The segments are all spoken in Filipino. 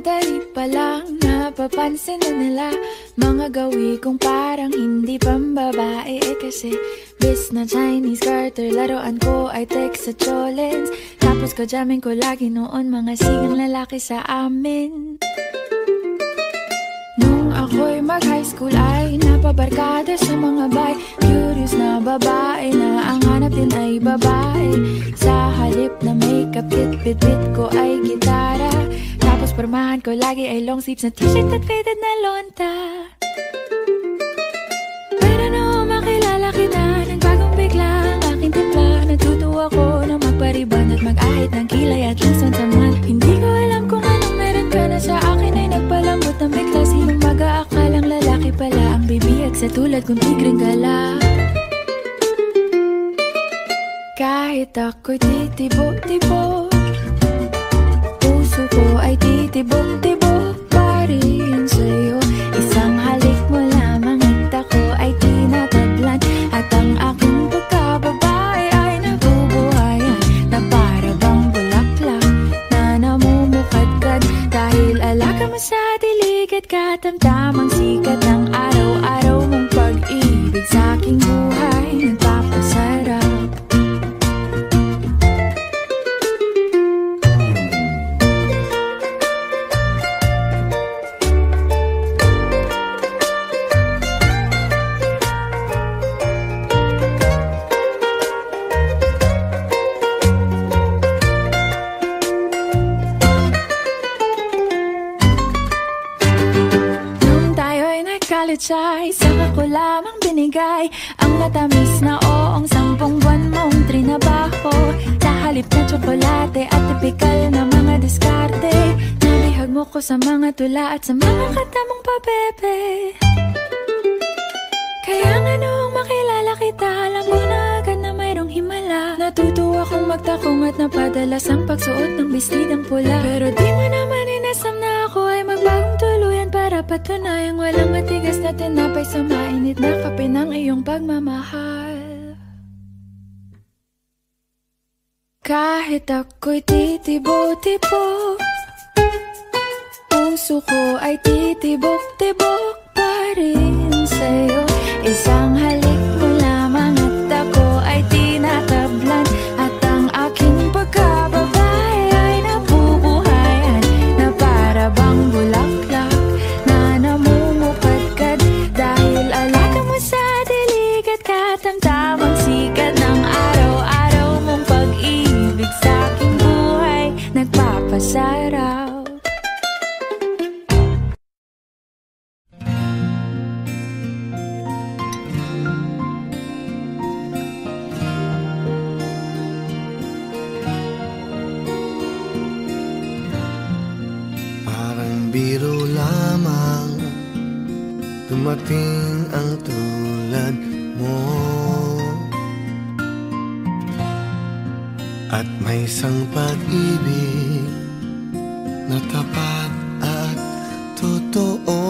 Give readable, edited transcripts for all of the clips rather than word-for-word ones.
Elementary pa lang, napapansin na nila mga gawi kong parang hindi pambabae. Kasi bis na Chinese garter, laruan ko ay text sa cholens. Tapos kajamin ko lagi noon mga sigang lalaki sa amin. Nung ako'y mag-high school ay napabarkada sa mga bay. Curious na babae na ang hanap din ay babae. Sa halip na makeup, bit ko ay gitara. Tapos pormahan ko lagi ay long sleeves na t-shirt at faded na lonta. Pero nung makilala kita, nagbagong bigla ang aking timpla. Natutuwa ko na magpariban at mag-ahit ng kilay at lungsod sa mat. Hindi ko alam kung anong meron ka na sa akin ay nagpalambot ng bigla. Sinong mag-aakalang lalaki pala ang bibiyag sa tulad kong tigring gala. Kahit ako'y titibok-tibok, puso ko ay titibok-tibok pa rin sa'yo. Isang halik mo lamang at ako ay tinatablan. At ang aking pagkababae ay nabubuhayan na para bang bulaklak na namumukadkad. Dahil alaga mo sa dilig at katamtamang sikat ng araw-araw mong pag-ibig sa aking buhay nagpapasarap. Ay, saka ko lamang binigay ang matamis na oong 10 buwan mong trinabaho. Sa halip na tsokolate at tipikal na mga diskarte, nabihag mo ko sa mga tula at sa mga katamong pabebe. Kaya nga noong makilala kita, alam ko na agad na mayroong himala. Natutuwa kong magtakong at napadalas ang pagsuot ng bestidang pula. Pero di mo naman inasam na ako ay magbagong tuluyan para patunayang walang matigas na tinapay sa mainit na kape ng iyong pagmamahal. Kahit ako'y titibo-tibo, puso ko ay titibok-tibok pa rin sa'yo. Isang halik mo lamang at ako ay tinatablan. At ang aking pagkababae ay nabubuhayan na para bang bulaklak na namumukadkad. Dahil alaga mo sa dilig at katamtamang sikat ng araw-araw mong pag-ibig sa aking buhay nagpapasarap. Biro lamang dumating ang tulad mo, at may isang pag-ibig na tapat at totoo.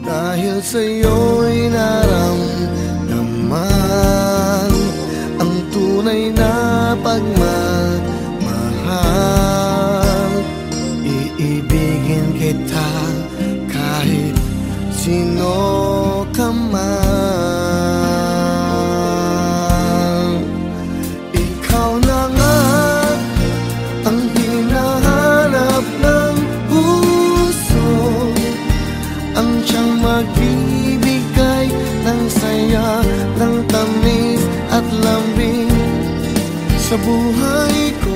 Dahil sa'yo'y naramdaman ang tunay na pagmamahal. Iibigin kita kahit sino ka man. Ikaw na nga ang hinahanap ng puso, ang siyang magbibigay ng saya, ng tamis at lambing sa buhay ko.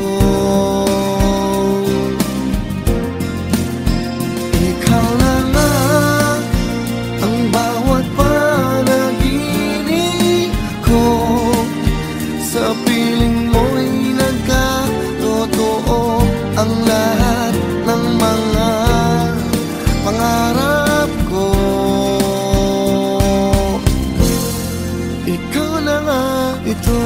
Ang lahat ng mga pangarap ko, ikaw na nga ito.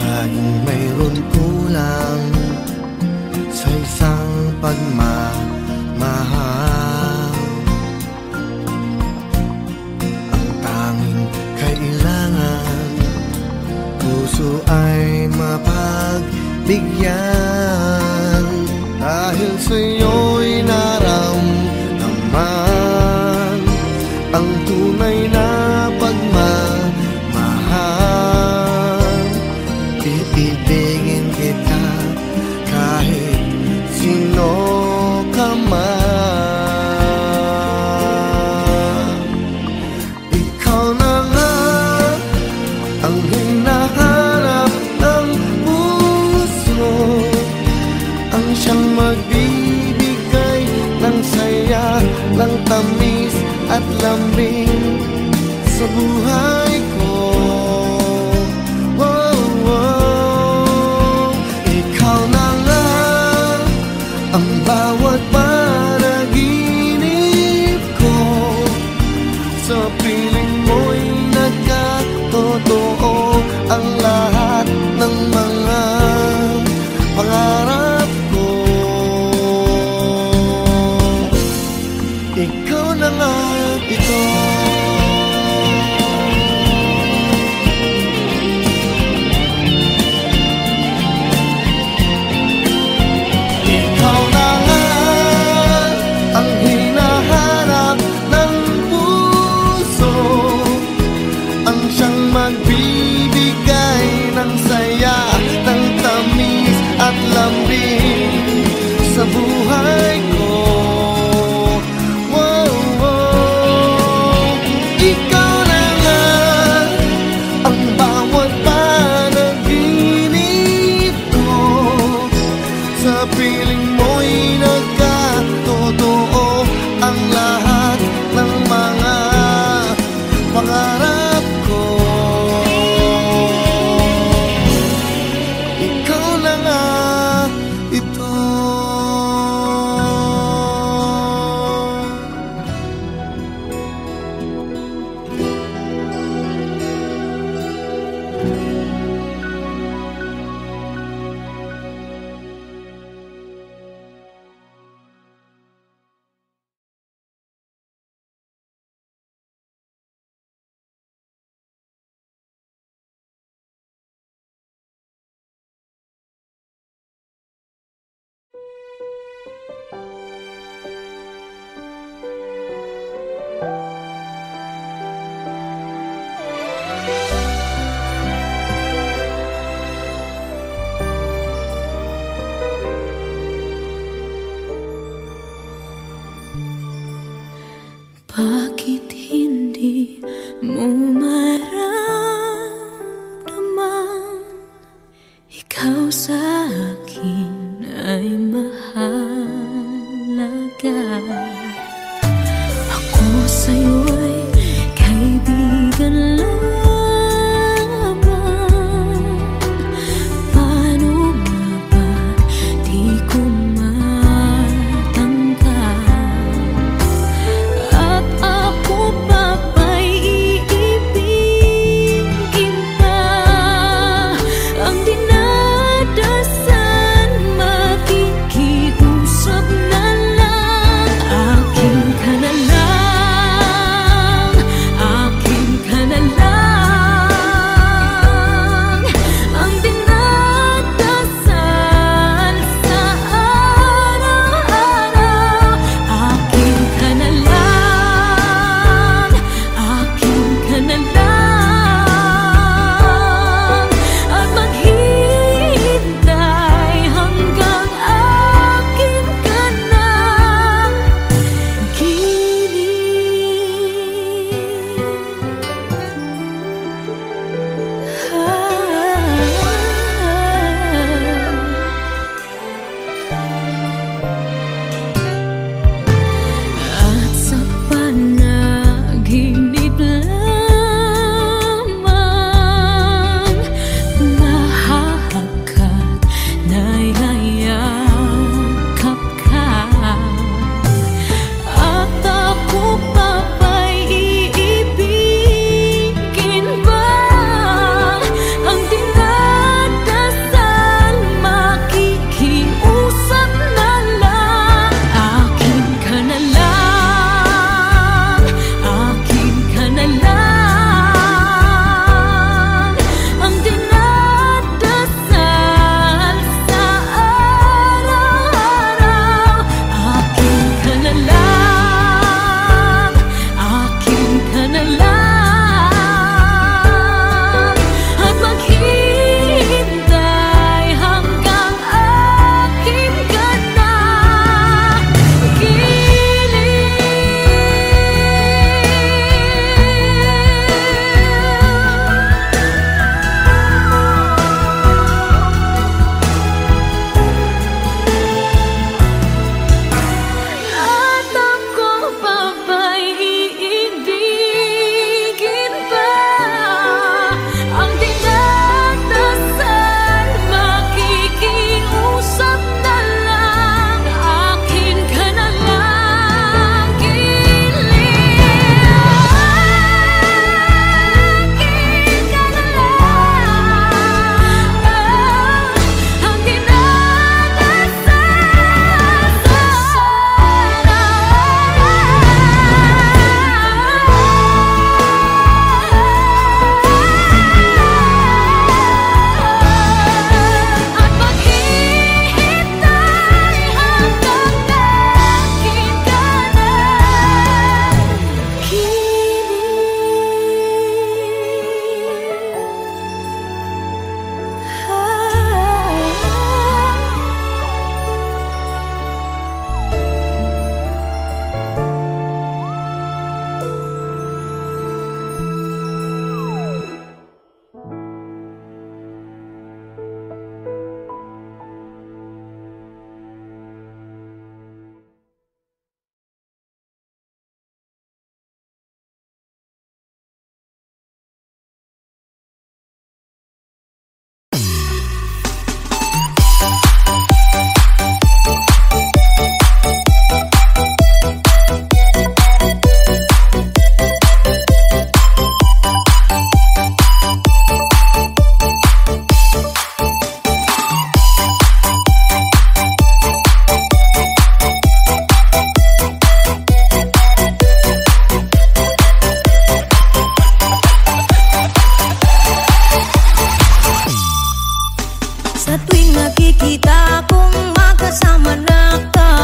Laging mayroon kulang sa isang pagmamahal. sa'yo'y naramdaman ang tunay na pagmamahal. Iibigin kita kahit sino ka man. Ikaw na nga ang hinahanap ng puso, ang siyang magbibigay ng saya, ng tamis at lambing sa buhay ko. Oh, oh. Ikaw na nga ang bawat panaginip ko, sa piling mo'y nagkatotoo ang lahat ng mga pangarap ko. Ikaw na nga ito. Ikaw na nga ang hinahanap ng puso, ang siyang magbibigay ng saya, ng tamis at lambing sa buhay ko. Wow, wow. Ikaw na nga ang bawat panaginip ko, sa piling mo'y nagkatotoo ang lahat ng mga pangarap ko. Ikaw na nga ito. Bakit hindi mo maramdaman ikaw sa akin ay mahalaga? Ako sa'yo'y kaibigan lamang. Paano nga ba di ko matanggap? Ako pa ba'y iibigin pa? Ang dinadasan, makikiusap na lang. Akin ka na lang.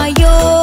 sa'yo.